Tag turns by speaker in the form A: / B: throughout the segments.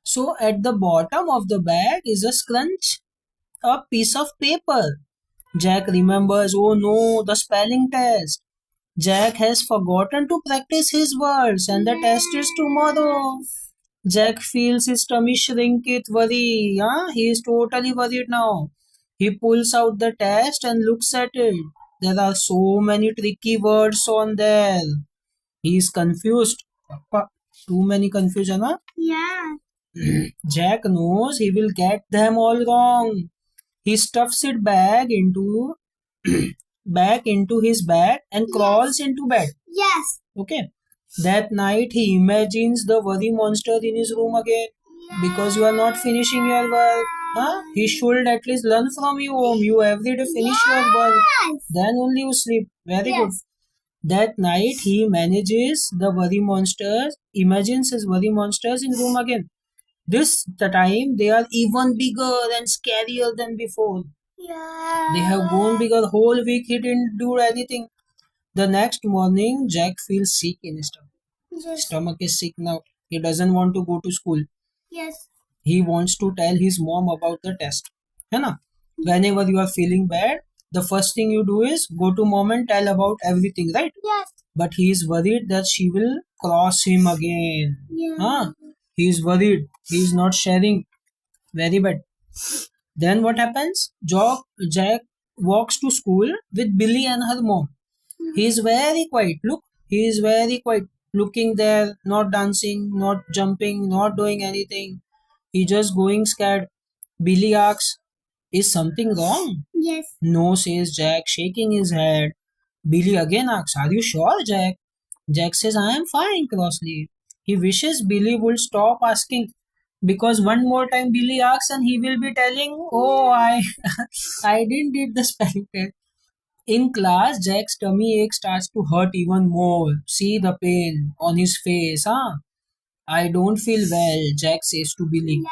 A: So at the bottom of the bag is a piece of paper. Jack remembers, oh no, the spelling test. Jack has forgotten to practice his words and the test is tomorrow. Jack feels his tummy shrink with worry. Huh? He is totally worried now. He pulls out the test and looks at it. There are so many tricky words on there. He is confused. Papa, too many confusion, huh? Yeah. Jack knows he will get them all wrong. He stuffs it back into his bag and crawls into bed. Yes. Okay. That night he imagines the worry monster in his room again. Because you are not finishing your work. Huh? He should at least learn from you home. You every day finish your work. Then only you sleep. Very good. That night he imagines his worry monsters in room again. This the time they are even bigger and scarier than before. Yeah. They have grown bigger. Whole week he didn't do anything. The next morning, Jack feels sick in his stomach. Yes. Stomach is sick now. He doesn't want to go to school. Yes. He wants to tell his mom about the test. है ना? Whenever you are feeling bad, the first thing you do is go to mom and tell about everything, right? Yes. But he is worried that she will cross him again. Yeah. Huh? He is worried. He is not sharing. Very bad. Then what happens? Jack walks to school with Billy and her mom. He is very quiet. Look, he is very quiet. Looking there, not dancing, not jumping, not doing anything. He just going scared. Billy asks, is something wrong? Yes. No, says Jack, shaking his head. Billy again asks, are you sure, Jack? Jack says, I am fine, crossly. He wishes Billy would stop asking because one more time Billy asks and he will be telling, oh, I didn't did the spelling test. In class, Jack's tummy ache starts to hurt even more. See the pain on his face, huh? I don't feel well, Jack says to Billy.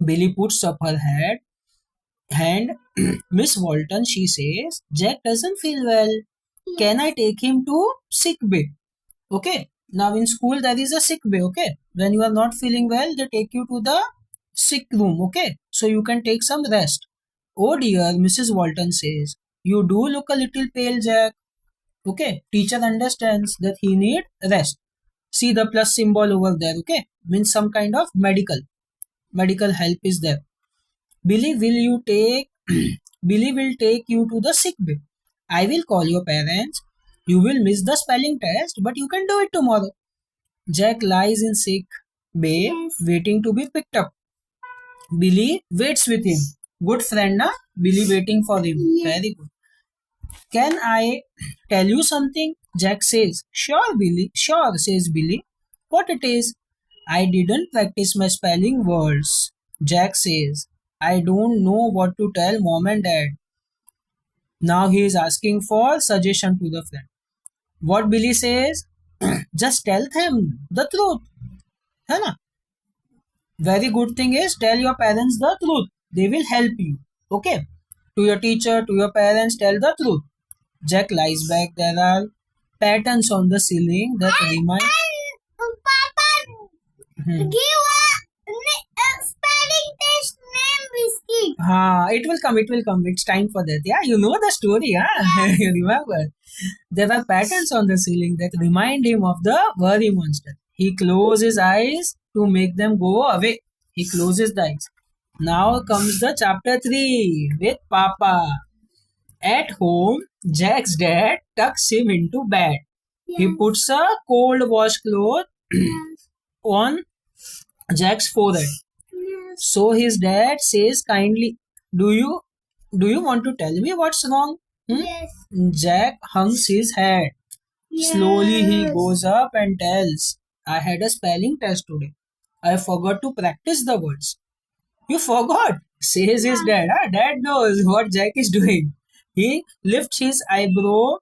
A: Billy puts up her hand. Miss Walton, she says, Jack doesn't feel well. Can I take him to sick bay? Okay. Now in school there is a sick bay, okay? When you are not feeling well, they take you to the sick room, okay? So you can take some rest. Oh dear, Mrs. Walton says, you do look a little pale, Jack. Okay, teacher understands that he need rest. See the plus symbol over there, okay? Means some kind of medical help is there. Billy, will you take Billy will take you to the sick bay. I will call your parents. You will miss the spelling test, but you can do it tomorrow. Jack lies in sick bay, waiting to be picked up. Billy waits with him. Good friend, na? Billy waiting for him. Very good. Can I tell you something? Jack says. Sure, Billy. Sure, says Billy. What it is? I didn't practice my spelling words. Jack says. I don't know what to tell mom and dad. Now he is asking for suggestion to the friend. What Billy says? Just tell them the truth. है ना? Very good thing is tell your parents the truth. They will help you. Okay? To your teacher, to your parents, tell the truth. Jack lies back. There are patterns on the ceiling that remind. Papa, give a spelling test name biscuit. It will come. It will come. It's time for that. Yeah, you know the story. Huh? You remember? There are patterns on the ceiling that remind him of the worry monster. He closes his eyes to make them go away. He closes the eyes. Now comes the chapter 3 with Papa. At home, Jack's dad tucks him into bed. He puts a cold washcloth on Jack's forehead. So his dad says kindly, Do you want to tell me what's wrong? Yes. Jack hungs his head. Yes. Slowly he goes up and tells, I had a spelling test today. I forgot to practice the words. You forgot, says his dad. Dad knows what Jack is doing. He lifts his eyebrow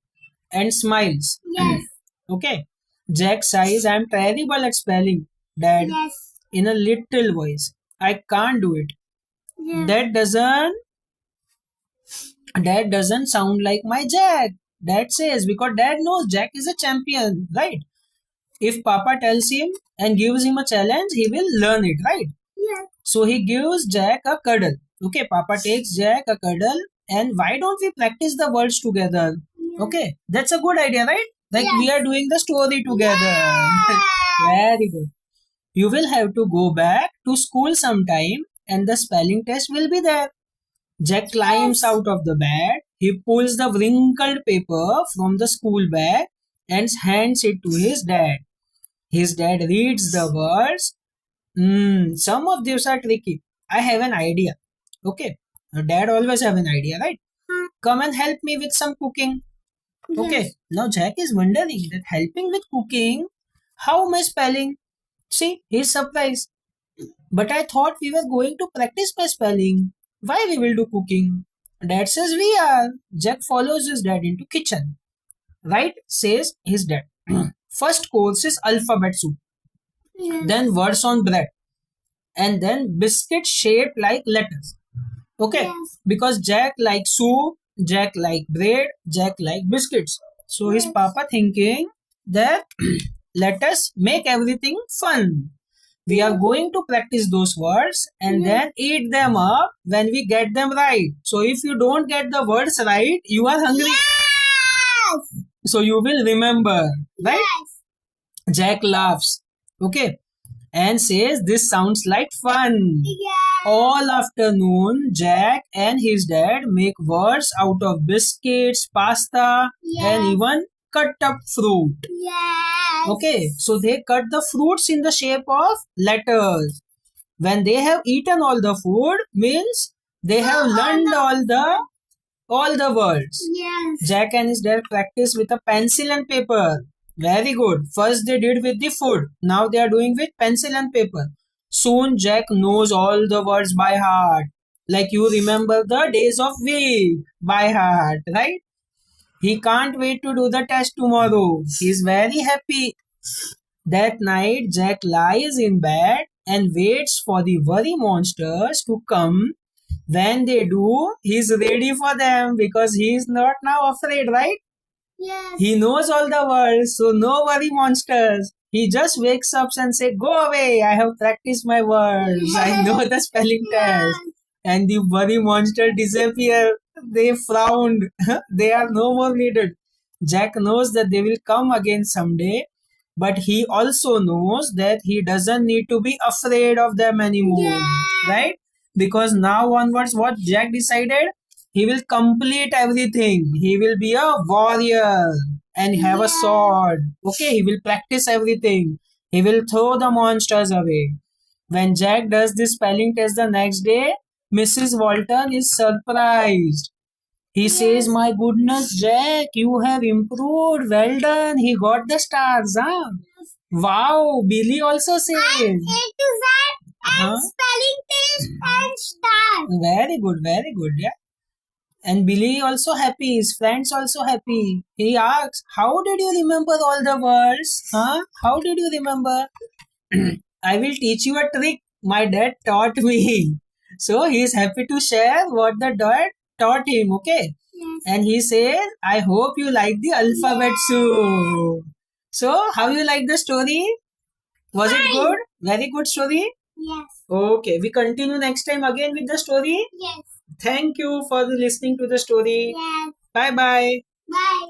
A: and smiles. Yes. Okay. Jack sighs, I'm terrible at spelling, Dad. Yes. In a little voice. I can't do it. Yes. Dad doesn't sound like my Jack. Dad says, because Dad knows Jack is a champion, right? If Papa tells him and gives him a challenge, he will learn it, right? So he gives Jack a cuddle. Okay, Papa takes Jack a cuddle, and why don't we practice the words together? Okay, that's a good idea, right? Like we are doing the story together. Very good. You will have to go back to school sometime, and the spelling test will be there. Jack climbs out of the bed. He pulls the wrinkled paper from the school bag and hands it to his dad. His dad reads the words. Some of these are tricky. I have an idea. Okay. Dad always have an idea, right? Come and help me with some cooking. Okay. Yes. Now Jack is wondering that helping with cooking, how am I spelling? See, he's surprised. But I thought we were going to practice by spelling. Why we will do cooking? Dad says we are. Jack follows his dad into kitchen. Right? Says his dad. First course is alphabet soup. Yes. Then words on bread. And then biscuits shaped like letters. Okay? Yes. Because Jack likes soup, Jack like bread, Jack like biscuits. So his papa thinking that let us make everything fun. We are going to practice those words and then eat them up when we get them right. So if you don't get the words right, you are hungry. Yes! So you will remember, right? Yes. Jack laughs, okay, and says this sounds like fun. Yes. All afternoon, Jack and his dad make words out of biscuits, pasta, and even cut up fruit. Yes. Okay, so they cut the fruits in the shape of letters. When they have eaten all the food, means they have learned all the words. Yes. Jack and his dad practice with a pencil and paper. Very good. First they did with the food. Now they are doing with pencil and paper. Soon Jack knows all the words by heart. Like you remember the days of week by heart, right? He can't wait to do the test tomorrow. He's very happy. That night, Jack lies in bed and waits for the worry monsters to come. When they do, he's ready for them because he's not now afraid, right? Yes. He knows all the words, so no worry monsters. He just wakes up and say, "Go away! I have practiced my words. Yes. I know the spelling test." And the worry monster disappear. They frowned. They are no more needed. Jack knows that they will come again someday, but he also knows that he doesn't need to be afraid of them anymore. Yeah. Right? Because now onwards, what Jack decided? He will complete everything. He will be a warrior and have a sword. Okay, he will practice everything. He will throw the monsters away. When Jack does this spelling test the next day, Mrs. Walton is surprised. He says, "My goodness, Jack, you have improved. Well done. He got the stars, huh? Wow, Billy also says. And A to Z and spelling test and stars. Very good, yeah. And Billy also happy, his friends also happy. He asks, "How did you remember all the words? Huh? How did you remember?" "I will teach you a trick my dad taught me." So he is happy to share what the dad taught him, okay? Yes. And he says, "I hope you like the alphabet soup." So, how you like the story? Was it good? Very good story? Yes. Okay, we continue next time again with the story? Yes. Thank you for listening to the story. Yes. Bye-bye. Bye.